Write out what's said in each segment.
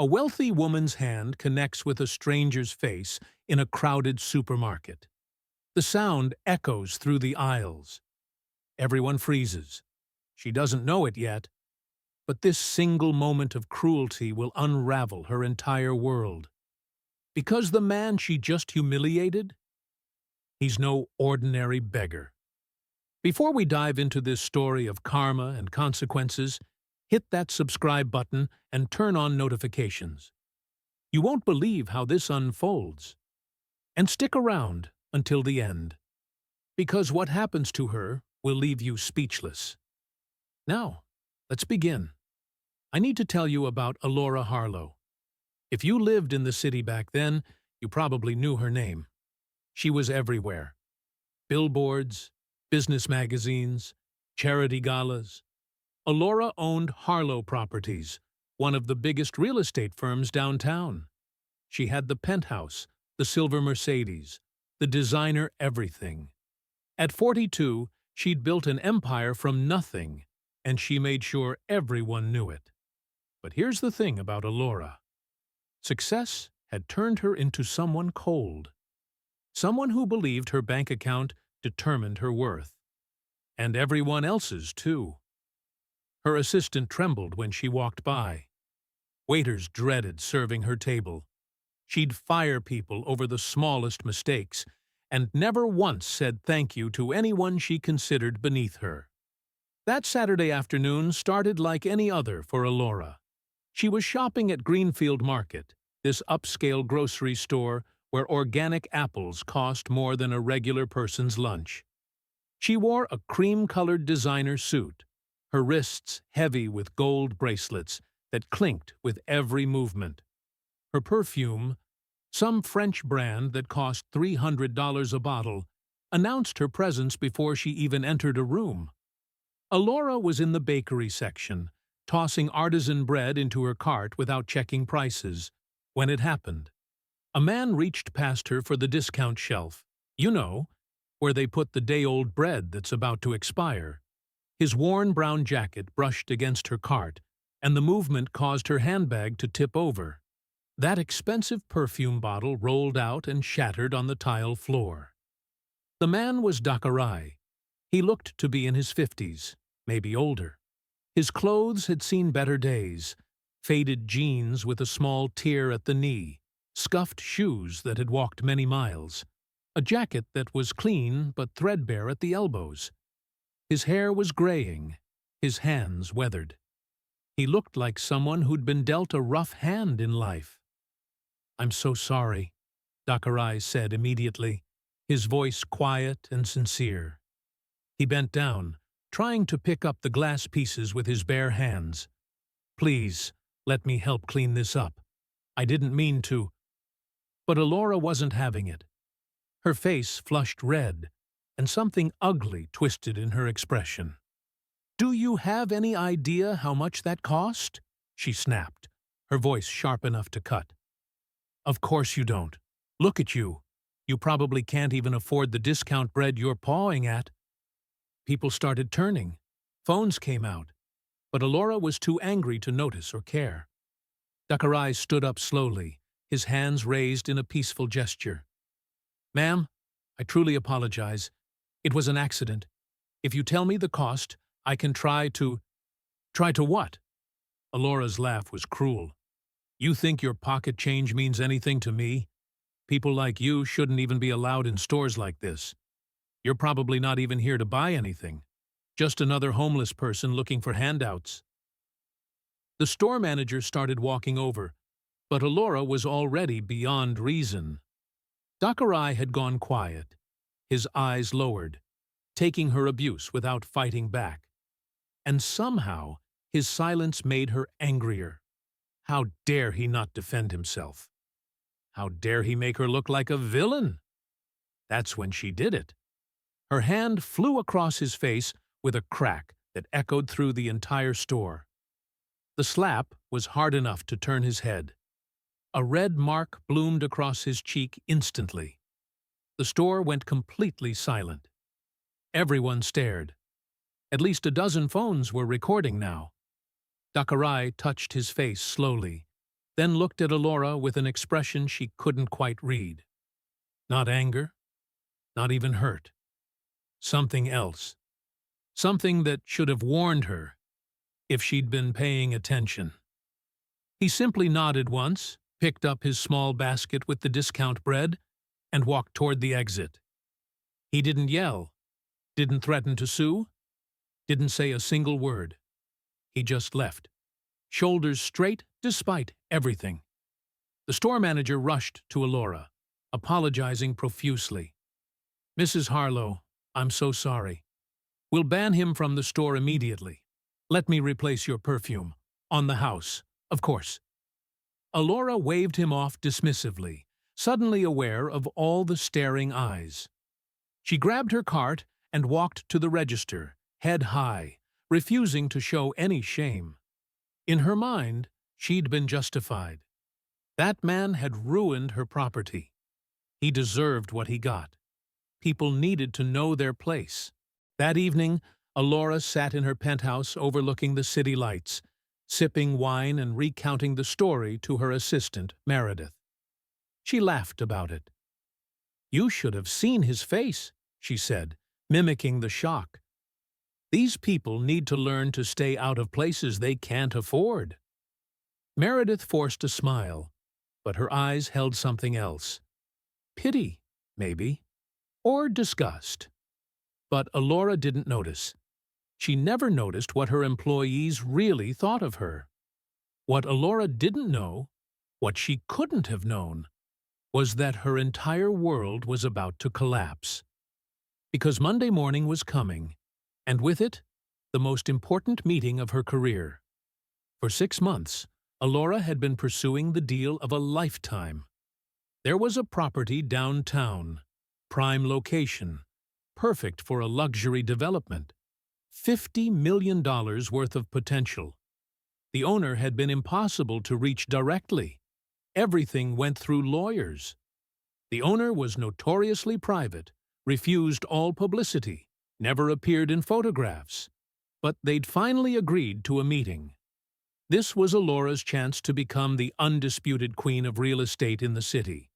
A wealthy woman's hand connects with a stranger's face in a crowded supermarket. The sound echoes through the aisles. Everyone freezes. She doesn't know it yet, but this single moment of cruelty will unravel her entire world. Because the man she just humiliated, he's no ordinary beggar. Before we dive into this story of karma and consequences, hit that subscribe button and turn on notifications. You won't believe how this unfolds. And stick around until the end, because what happens to her will leave you speechless. Now, let's begin. I need to tell you about Alora Harlow. If you lived in the city back then, you probably knew her name. She was everywhere. Billboards, business magazines, charity galas. Alora owned Harlow Properties, one of the biggest real estate firms downtown. She had the penthouse, the silver Mercedes, the designer everything. At 42, she'd built an empire from nothing, and she made sure everyone knew it. But here's the thing about Alora. Success had turned her into someone cold. Someone who believed her bank account determined her worth. And everyone else's, too. Her assistant trembled when she walked by. Waiters dreaded serving her table. She'd fire people over the smallest mistakes, and never once said thank you to anyone she considered beneath her. That Saturday afternoon started like any other for Alora. She was shopping at Greenfield Market, this upscale grocery store where organic apples cost more than a regular person's lunch. She wore a cream-colored designer suit, her wrists heavy with gold bracelets that clinked with every movement. Her perfume, some French brand that cost $300 a bottle, announced her presence before she even entered a room. Alora was in the bakery section, tossing artisan bread into her cart without checking prices, when it happened. A man reached past her for the discount shelf, you know, where they put the day-old bread that's about to expire. His worn brown jacket brushed against her cart, and the movement caused her handbag to tip over. That expensive perfume bottle rolled out and shattered on the tile floor. The man was Dakarai. He looked to be in his 50s, maybe older. His clothes had seen better days: faded jeans with a small tear at the knee, scuffed shoes that had walked many miles, a jacket that was clean but threadbare at the elbows. His hair was graying, his hands weathered. He looked like someone who'd been dealt a rough hand in life. "I'm so sorry," Dakarai said immediately, his voice quiet and sincere. He bent down, trying to pick up the glass pieces with his bare hands. "Please, let me help clean this up. I didn't mean to." But Alora wasn't having it. Her face flushed red, and something ugly twisted in her expression. "Do you have any idea how much that cost?" she snapped, her voice sharp enough to cut. "Of course you don't. Look at you. You probably can't even afford the discount bread you're pawing at." People started turning. Phones came out. But Alora was too angry to notice or care. Dakarai stood up slowly, his hands raised in a peaceful gesture. "Ma'am, I truly apologize. It was an accident. If you tell me the cost, I can try to—" "Try to what?" Alora's laugh was cruel. "You think your pocket change means anything to me? People like you shouldn't even be allowed in stores like this. You're probably not even here to buy anything. Just another homeless person looking for handouts." The store manager started walking over, but Alora was already beyond reason. Dakarai had gone quiet, his eyes lowered, taking her abuse without fighting back. And somehow, his silence made her angrier. How dare he not defend himself? How dare he make her look like a villain? That's when she did it. Her hand flew across his face with a crack that echoed through the entire store. The slap was hard enough to turn his head. A red mark bloomed across his cheek instantly. The store went completely silent. Everyone stared. At least a dozen phones were recording now. Dakarai touched his face slowly, then looked at Alora with an expression she couldn't quite read. Not anger, not even hurt. Something else. Something that should have warned her if she'd been paying attention. He simply nodded once, picked up his small basket with the discount bread, and walked toward the exit. He didn't yell, didn't threaten to sue, didn't say a single word. He just left, shoulders straight despite everything. The store manager rushed to Alora, apologizing profusely. "Mrs. Harlow, I'm so sorry. We'll ban him from the store immediately. Let me replace your perfume. On the house, of course." Alora waved him off dismissively, suddenly aware of all the staring eyes. She grabbed her cart and walked to the register, head high, refusing to show any shame. In her mind, she'd been justified. That man had ruined her property. He deserved what he got. People needed to know their place. That evening, Alora sat in her penthouse overlooking the city lights, sipping wine and recounting the story to her assistant, Meredith. She laughed about it. "You should have seen his face," she said, mimicking the shock. "These people need to learn to stay out of places they can't afford." Meredith forced a smile, but her eyes held something else. Pity, maybe, or disgust. But Alora didn't notice. She never noticed what her employees really thought of her. What Alora didn't know, what she couldn't have known, was that her entire world was about to collapse. Because Monday morning was coming, and with it, the most important meeting of her career. For 6 months, Alora had been pursuing the deal of a lifetime. There was a property downtown, prime location, perfect for a luxury development. $50 million worth of potential. The owner had been impossible to reach directly. Everything went through lawyers. The owner was notoriously private, refused all publicity, never appeared in photographs. But they'd finally agreed to a meeting. This was Alora's chance to become the undisputed queen of real estate in the city.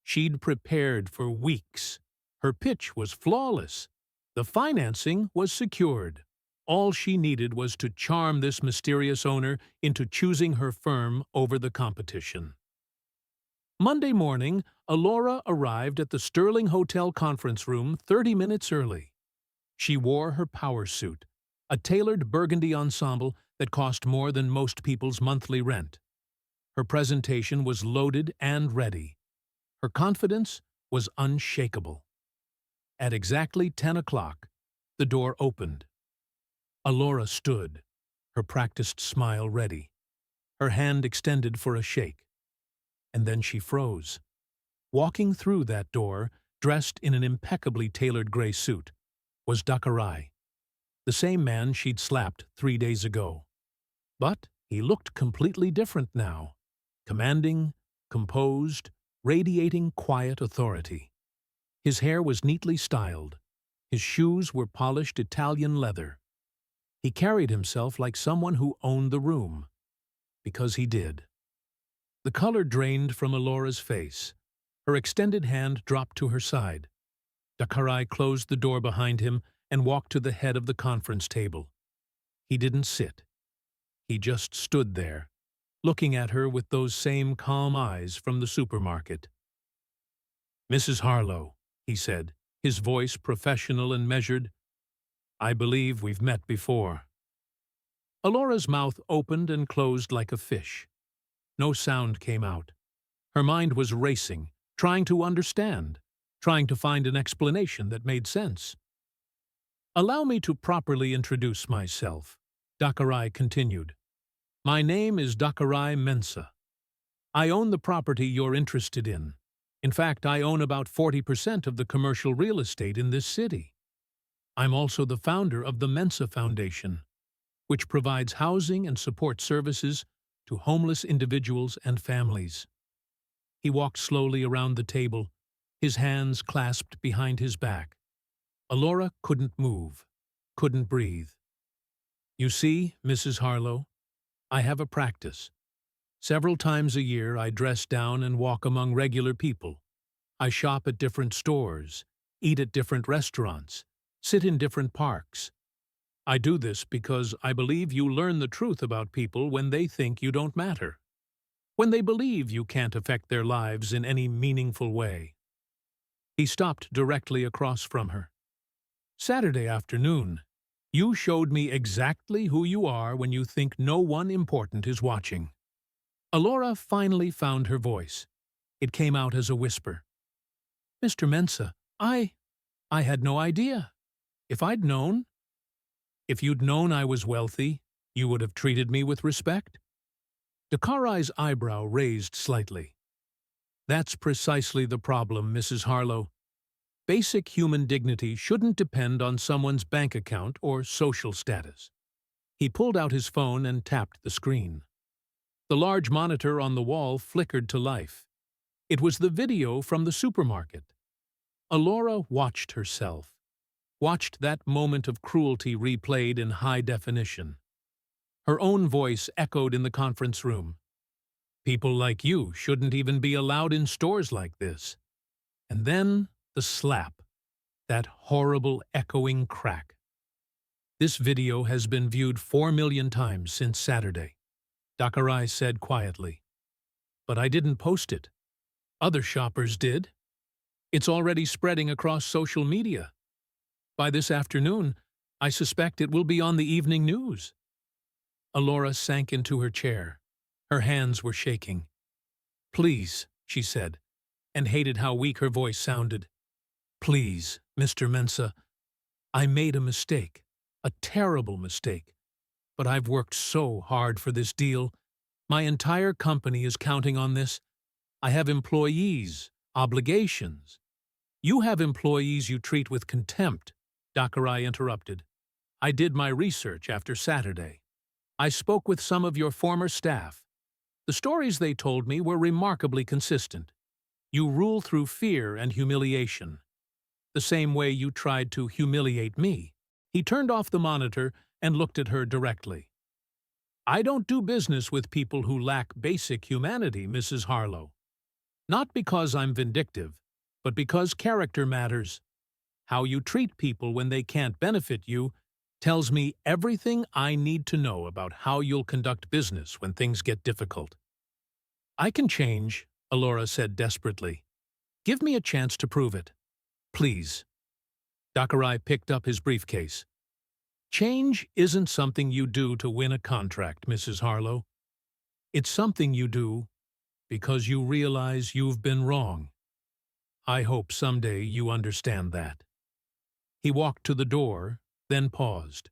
She'd prepared for weeks. Her pitch was flawless. The financing was secured. All she needed was to charm this mysterious owner into choosing her firm over the competition. Monday morning, Alora arrived at the Sterling Hotel conference room 30 minutes early. She wore her power suit, a tailored burgundy ensemble that cost more than most people's monthly rent. Her presentation was loaded and ready. Her confidence was unshakable. At exactly 10 o'clock, the door opened. Alora stood, her practiced smile ready, her hand extended for a shake. And then she froze. Walking through that door, dressed in an impeccably tailored gray suit, was Dakarai, the same man she'd slapped 3 days ago. But he looked completely different now, commanding, composed, radiating quiet authority. His hair was neatly styled. His shoes were polished Italian leather. He carried himself like someone who owned the room. Because he did. The color drained from Alora's face. Her extended hand dropped to her side. Dakarai closed the door behind him and walked to the head of the conference table. He didn't sit. He just stood there, looking at her with those same calm eyes from the supermarket. "Mrs. Harlow," he said, his voice professional and measured, "I believe we've met before." Alora's mouth opened and closed like a fish. No sound came out. Her mind was racing, trying to understand, trying to find an explanation that made sense. "Allow me to properly introduce myself," Dakarai continued. "My name is Dakarai Mensah. I own the property you're interested in. In fact, I own about 40% of the commercial real estate in this city. I'm also the founder of the Mensah Foundation, which provides housing and support services to homeless individuals and families." He walked slowly around the table, his hands clasped behind his back. Alora couldn't move, couldn't breathe. "You see, Mrs. Harlow, I have a practice. Several times a year, I dress down and walk among regular people. I shop at different stores, eat at different restaurants, sit in different parks. I do this because I believe you learn the truth about people when they think you don't matter, when they believe you can't affect their lives in any meaningful way. He stopped directly across from her. Saturday afternoon, you showed me exactly who you are when you think no one important is watching. Alora finally found her voice. It came out as a whisper. Mr. Mensah, I had no idea. If I'd known, if you'd known I was wealthy, you would have treated me with respect? Dakarai's eyebrow raised slightly. That's precisely the problem, Mrs. Harlow. Basic human dignity shouldn't depend on someone's bank account or social status. He pulled out his phone and tapped the screen. The large monitor on the wall flickered to life. It was the video from the supermarket. Alora watched herself, watched that moment of cruelty replayed in high definition. Her own voice echoed in the conference room. People like you shouldn't even be allowed in stores like this. And then the slap, that horrible echoing crack. This video has been viewed 4 million times since Saturday, Dakarai said quietly. But I didn't post it. Other shoppers did. It's already spreading across social media. By this afternoon, I suspect it will be on the evening news. Alora sank into her chair. Her hands were shaking. Please, she said, and hated how weak her voice sounded. Please, Mr. Mensah, I made a mistake, a terrible mistake. But I've worked so hard for this deal. My entire company is counting on this. I have employees, obligations. You have employees you treat with contempt, Dakarai interrupted. I did my research after Saturday. I spoke with some of your former staff. The stories they told me were remarkably consistent. You rule through fear and humiliation. The same way you tried to humiliate me. He turned off the monitor and looked at her directly. I don't do business with people who lack basic humanity, Mrs. Harlow. Not because I'm vindictive, but because character matters. How you treat people when they can't benefit you tells me everything I need to know about how you'll conduct business when things get difficult. I can change, Alora said desperately. Give me a chance to prove it. Please. Dakarai picked up his briefcase. Change isn't something you do to win a contract, Mrs. Harlow. It's something you do because you realize you've been wrong. I hope someday you understand that. He walked to the door, then paused.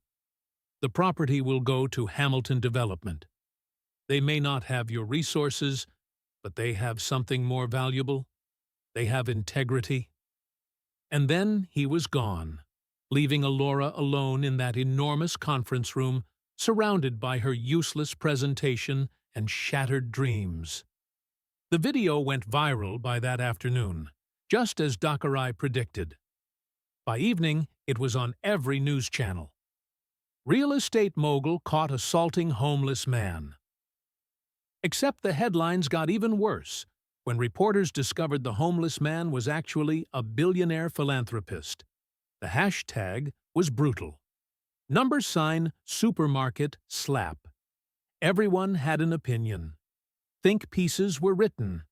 The property will go to Hamilton Development. They may not have your resources, but they have something more valuable. They have integrity. And then he was gone, leaving Alora alone in that enormous conference room, surrounded by her useless presentation and shattered dreams. The video went viral by that afternoon, just as Dakarai predicted. By evening, it was on every news channel. Real estate mogul caught assaulting homeless man. Except the headlines got even worse when reporters discovered the homeless man was actually a billionaire philanthropist. The hashtag was brutal. # supermarket slap. Everyone had an opinion. Think pieces were written.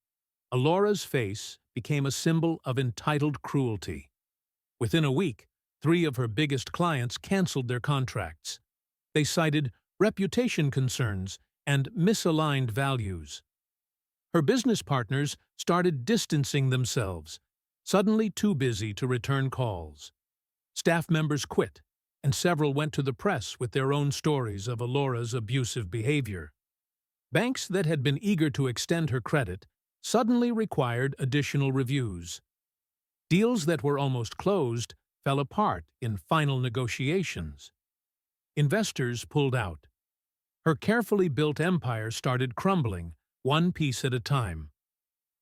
Alora's face became a symbol of entitled cruelty. Within a week, 3 of her biggest clients canceled their contracts. They cited reputation concerns and misaligned values. Her business partners started distancing themselves, suddenly too busy to return calls. Staff members quit, and several went to the press with their own stories of Alora's abusive behavior. Banks that had been eager to extend her credit suddenly required additional reviews. Deals that were almost closed fell apart in final negotiations. Investors pulled out. Her carefully built empire started crumbling, one piece at a time.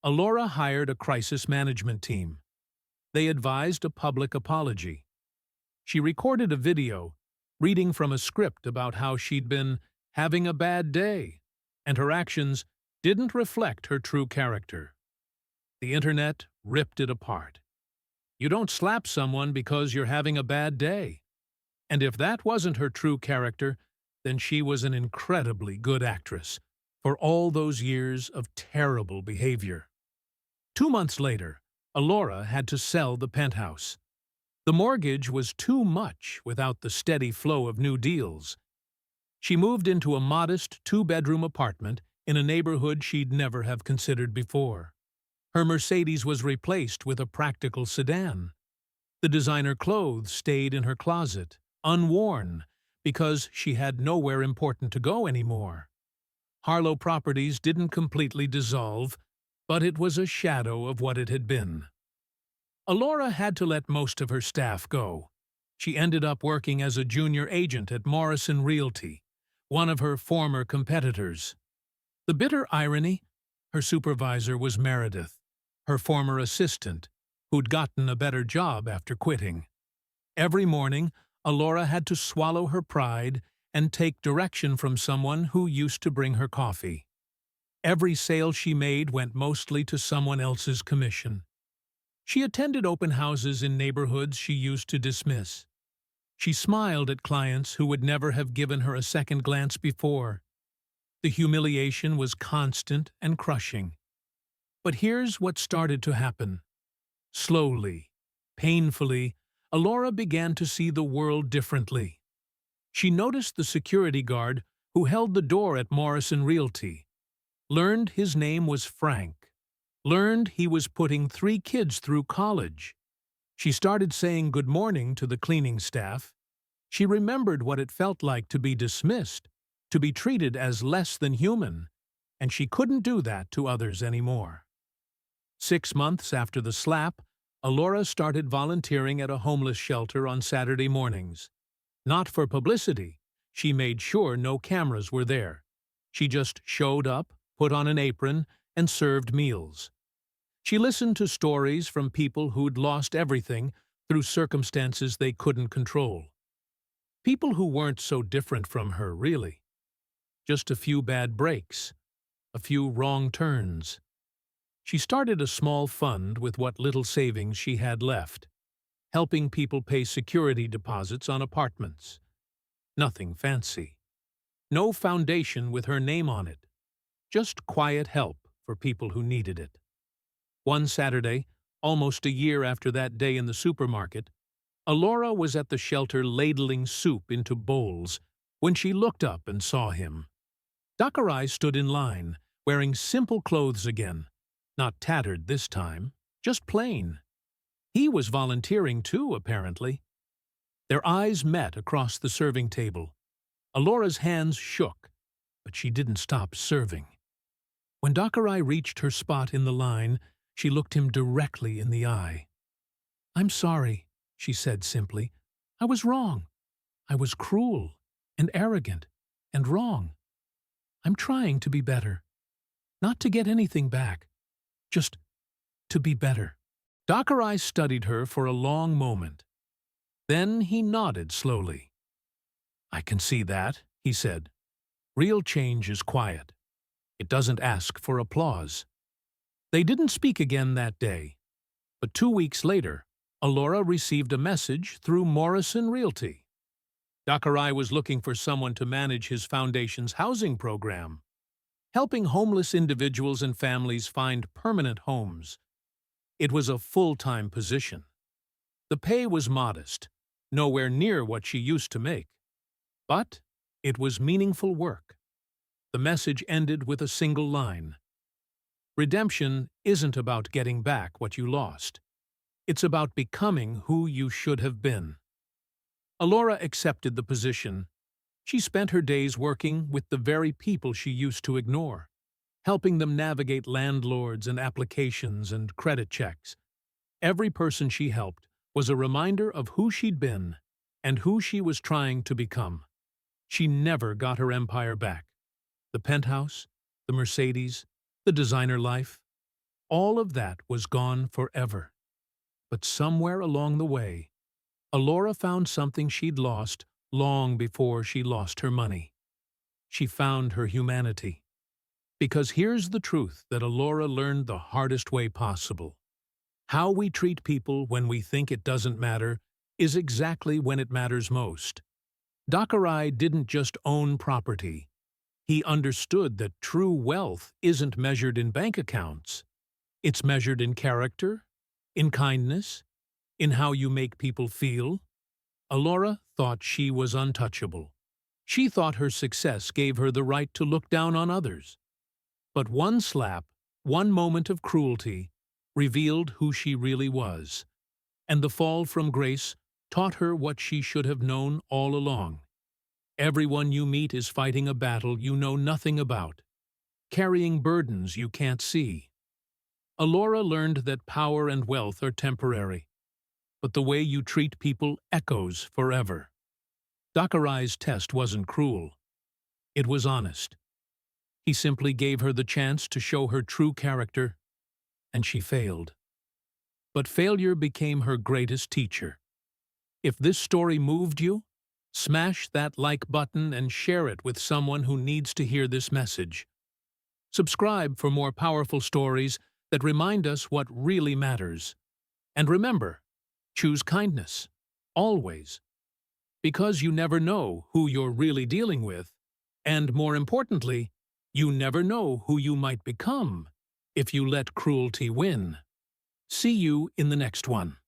Alora hired a crisis management team. They advised a public apology. She recorded a video, reading from a script about how she'd been having a bad day, and her actions didn't reflect her true character. The internet ripped it apart. You don't slap someone because you're having a bad day. And if that wasn't her true character, then she was an incredibly good actress for all those years of terrible behavior. 2 months later, Alora had to sell the penthouse. The mortgage was too much without the steady flow of new deals. She moved into a modest two-bedroom apartment in a neighborhood she'd never have considered before. Her Mercedes was replaced with a practical sedan. The designer clothes stayed in her closet, unworn, because she had nowhere important to go anymore. Harlow Properties didn't completely dissolve, but it was a shadow of what it had been. Alora had to let most of her staff go. She ended up working as a junior agent at Morrison Realty, one of her former competitors. The bitter irony? Her supervisor was Meredith, her former assistant, who'd gotten a better job after quitting. Every morning, Alora had to swallow her pride and take direction from someone who used to bring her coffee. Every sale she made went mostly to someone else's commission. She attended open houses in neighborhoods she used to dismiss. She smiled at clients who would never have given her a second glance before. The humiliation was constant and crushing. But here's what started to happen. Slowly, painfully, Alora began to see the world differently. She noticed the security guard who held the door at Morrison Realty, learned his name was Frank, learned he was putting 3 kids through college. She started saying good morning to the cleaning staff. She remembered what it felt like to be dismissed, to be treated as less than human, and she couldn't do that to others anymore. 6 months after the slap, Alora started volunteering at a homeless shelter on Saturday mornings. Not for publicity. She made sure no cameras were there. She just showed up, put on an apron, and served meals. She listened to stories from people who'd lost everything through circumstances they couldn't control. People who weren't so different from her, really. Just a few bad breaks, a few wrong turns. She started a small fund with what little savings she had left, helping people pay security deposits on apartments. Nothing fancy. No foundation with her name on it. Just quiet help for people who needed it. One Saturday, almost a year after that day in the supermarket, Alora was at the shelter ladling soup into bowls when she looked up and saw him. Dakarai stood in line, wearing simple clothes again, not tattered this time, just plain. He was volunteering too, apparently. Their eyes met across the serving table. Alora's hands shook, but she didn't stop serving. When Dakarai reached her spot in the line, she looked him directly in the eye. "I'm sorry," she said simply. "I was wrong. I was cruel and arrogant and wrong. I'm trying to be better. Not to get anything back, just to be better." Dakarai studied her for a long moment. Then he nodded slowly. "I can see that," he said. "Real change is quiet. It doesn't ask for applause." They didn't speak again that day, but 2 weeks later, Alora received a message through Morrison Realty. Dakarai was looking for someone to manage his foundation's housing program, helping homeless individuals and families find permanent homes. It was a full-time position. The pay was modest, nowhere near what she used to make. But it was meaningful work. The message ended with a single line. Redemption isn't about getting back what you lost. It's about becoming who you should have been. Alora accepted the position. She spent her days working with the very people she used to ignore, helping them navigate landlords and applications and credit checks. Every person she helped was a reminder of who she'd been and who she was trying to become. She never got her empire back. The penthouse, the Mercedes, the designer life, all of that was gone forever. But somewhere along the way, Alora found something she'd lost long before she lost her money. She found her humanity. Because here's the truth that Alora learned the hardest way possible. How we treat people when we think it doesn't matter is exactly when it matters most. Dakarai didn't just own property. He understood that true wealth isn't measured in bank accounts. It's measured in character, in kindness, in how you make people feel. Alora thought she was untouchable. She thought her success gave her the right to look down on others. But one slap, one moment of cruelty, revealed who she really was, and the fall from grace taught her what she should have known all along. Everyone you meet is fighting a battle you know nothing about, carrying burdens you can't see. Alora learned that power and wealth are temporary, but the way you treat people echoes forever. Dakarai's test wasn't cruel. It was honest. He simply gave her the chance to show her true character, and she failed. But failure became her greatest teacher. If this story moved you, smash that like button and share it with someone who needs to hear this message. Subscribe for more powerful stories that remind us what really matters. And remember, choose kindness, always. Because you never know who you're really dealing with, and more importantly, you never know who you might become if you let cruelty win. See you in the next one.